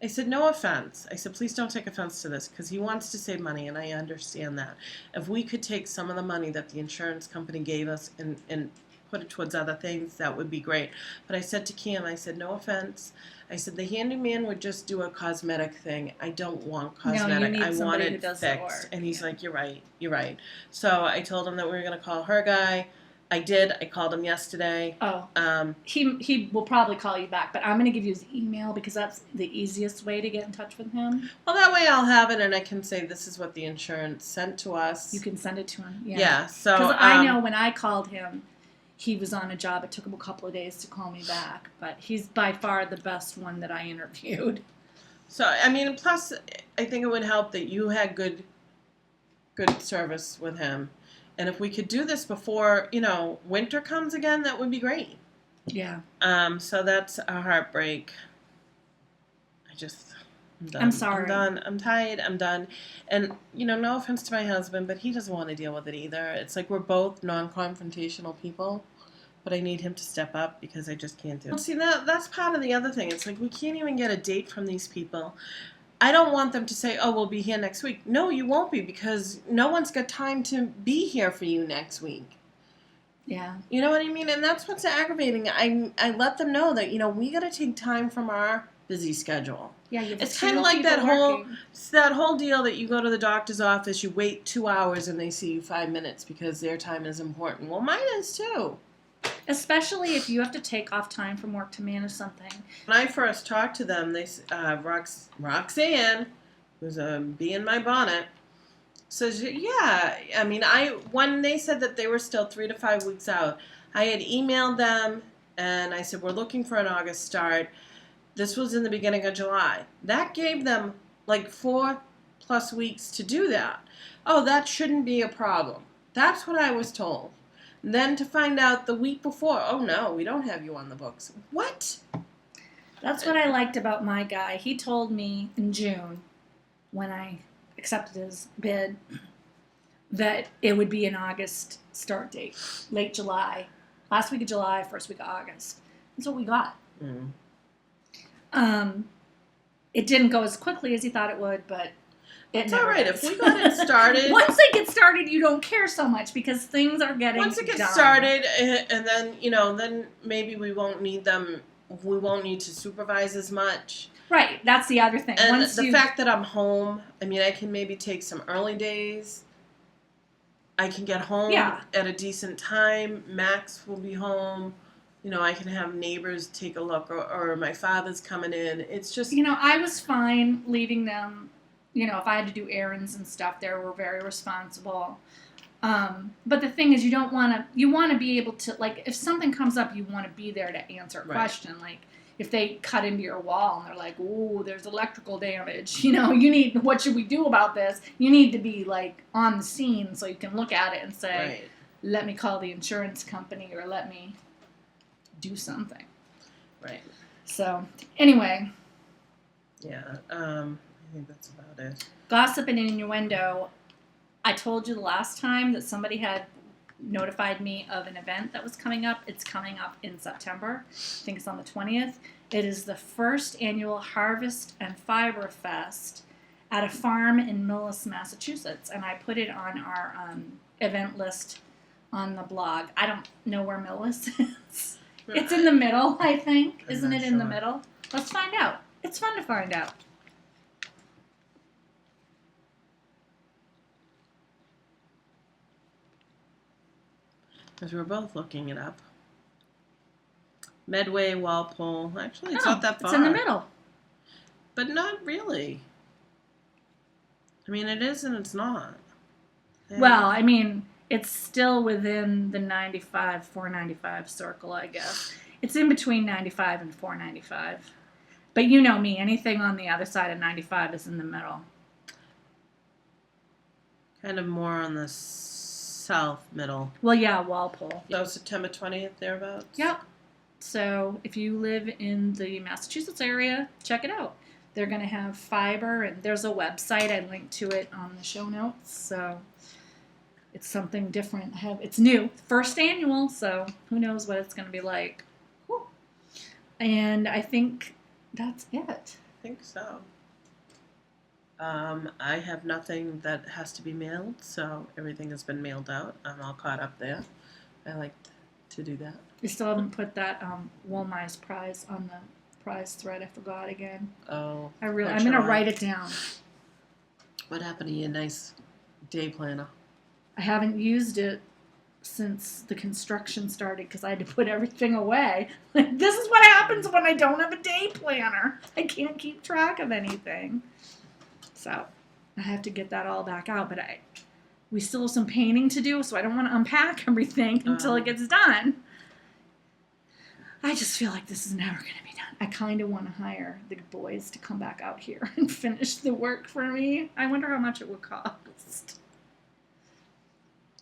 I said, no offense. I said, please don't take offense to this, because he wants to save money, and I understand that. If we could take some of the money that the insurance company gave us and put it towards other things, that would be great. But I said to Cam, I said, no offense. I said, the handyman would just do a cosmetic thing. I don't want cosmetic. I want it fixed. And he's like, you're right. So I told him that we were going to call her guy. I did. I called him yesterday. Oh. He will probably call you back, but I'm going to give you his email because that's the easiest way to get in touch with him. Well, that way I'll have it and I can say this is what the insurance sent to us. You can send it to him. Yeah. So because I know when I called him, he was on a job. It took him a couple of days to call me back, but he's by far the best one that I interviewed. So I mean, plus I think it would help that you had good service with him. And if we could do this before, winter comes again, that would be great. Yeah. So that's a heartbreak. I'm done. I'm sorry. I'm done. I'm tired. I'm done. And, no offense to my husband, but he doesn't want to deal with it either. It's like we're both non-confrontational people, but I need him to step up because I just can't do it. See, that's part of the other thing. It's like we can't even get a date from these people. I don't want them to say, oh, we'll be here next week. No, you won't be, because no one's got time to be here for you next week. Yeah. You know what I mean? And that's what's aggravating. I let them know that, we got to take time from our busy schedule. Yeah, it's kind of like that whole deal that you go to the doctor's office, you wait 2 hours, and they see you 5 minutes because their time is important. Well, mine is too. Especially if you have to take off time from work to manage something. When I first talked to them, they Roxanne, who's a bee in my bonnet, says, yeah. I mean, when they said that they were still 3 to 5 weeks out, I had emailed them, and I said, we're looking for an August start. This was in the beginning of July. That gave them like 4+ weeks to do that. Oh, that shouldn't be a problem. That's what I was told. Then to find out the week before, oh no, we don't have you on the books. What? That's what I liked about my guy. He told me in June, when I accepted his bid, that it would be an August start date. Late July. Last week of July, first week of August. That's what we got. Mm. It didn't go as quickly as he thought it would, but it's all right. If we got it started, once they get started, you don't care so much because things are getting once it gets done. started, and then then maybe we won't need them. We won't need to supervise as much. Right. That's the other thing. And the fact that I'm home, I mean, I can maybe take some early days. I can get home at a decent time. Max will be home. I can have neighbors take a look, or my father's coming in. It's just I was fine leaving them. If I had to do errands and stuff, they were very responsible. But the thing is, you want to be able to, like, if something comes up, you want to be there to answer a question. Like, if they cut into your wall and they're like, "Ooh, there's electrical damage," what should we do about this? You need to be, like, on the scene so you can look at it and say, let me call the insurance company or let me do something. Right. So, anyway. Yeah, I think that's about it. Gossip and innuendo. I told you the last time that somebody had notified me of an event that was coming up. It's coming up in September. I think it's on the 20th. It is the first annual Harvest and Fiber Fest at a farm in Millis, Massachusetts. And I put it on our event list on the blog. I don't know where Millis is. It's in the middle, I think. Isn't it in the middle? Let's find out. It's fun to find out. Because we're both looking it up. Medway, Walpole. Actually, it's not that far. It's in the middle. But not really. I mean, it is and it's not. Well, I mean, It's still within the 95, 495 circle, I guess. It's in between 95 and 495. But you know me, anything on the other side of 95 is in the middle. Kind of more on the south middle. Well, yeah, Walpole. So September 20th, thereabouts? Yep. So if you live in the Massachusetts area, check it out. They're going to have fiber, and there's a website. I linked to it on the show notes. So it's something different. It's new. First annual, so who knows what it's going to be like. Whew. And I think that's it. I think so. I have nothing that has to be mailed, so everything has been mailed out. I'm all caught up there. I like to do that. You still haven't put that Woolmeyes prize on the prize thread. I forgot again. Oh. I'm going to write it down. What happened to your nice day planner? I haven't used it since the construction started because I had to put everything away. This is what happens when I don't have a day planner. I can't keep track of anything. So I have to get that all back out. But we still have some painting to do, so I don't want to unpack everything until it gets done. I just feel like this is never going to be done. I kind of want to hire the boys to come back out here and finish the work for me. I wonder how much it would cost.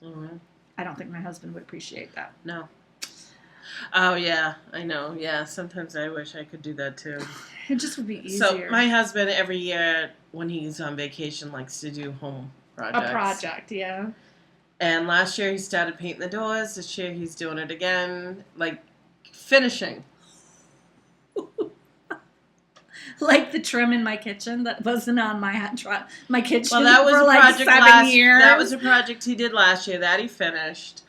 Mm-hmm. I don't think my husband would appreciate that. No. Oh, yeah, I know. Yeah, sometimes I wish I could do that too. It just would be easier. So my husband, every year when he's on vacation, likes to do home projects. A project, yeah. And last year he started painting the doors. This year he's doing it again, like finishing. Like the trim in my kitchen that wasn't on my kitchen Well, that was for a like project 7 years. That was a project he did last year that he finished.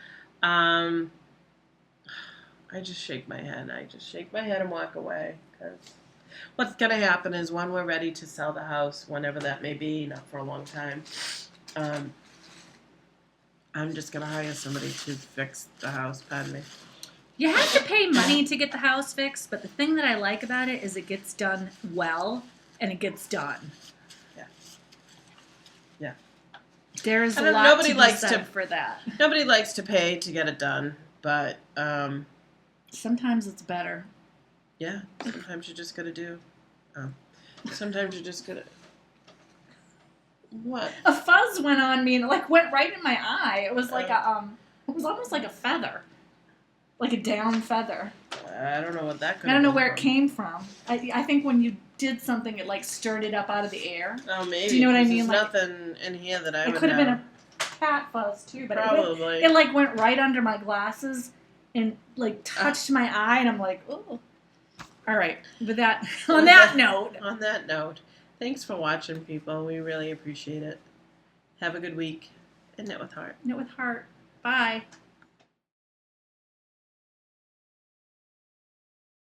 I just shake my head. I just shake my head and walk away. Because what's going to happen is when we're ready to sell the house, whenever that may be, not for a long time, I'm just going to hire somebody to fix the house. Pardon me. You have to pay money to get the house fixed, but the thing that I like about it is it gets done well, and it gets done. Yeah. Yeah. There's a lot to be said for that. Nobody likes to pay to get it done, but sometimes it's better. Yeah. Sometimes you just got to do. Sometimes you just got to. What? A fuzz went on me and went right in my eye. It was like it was almost like a feather. Like a down feather. I don't know what that could I don't know where it came from. I think when you did something, it stirred it up out of the air. Oh, maybe. Do you know what I mean? There's nothing in here that I would know. It could have been a cat fuzz too, but probably. It went right under my glasses and touched my eye, and I'm like, oh. All right. With that, on that note, thanks for watching, people. We really appreciate it. Have a good week. And knit with heart. Knit with heart. Bye.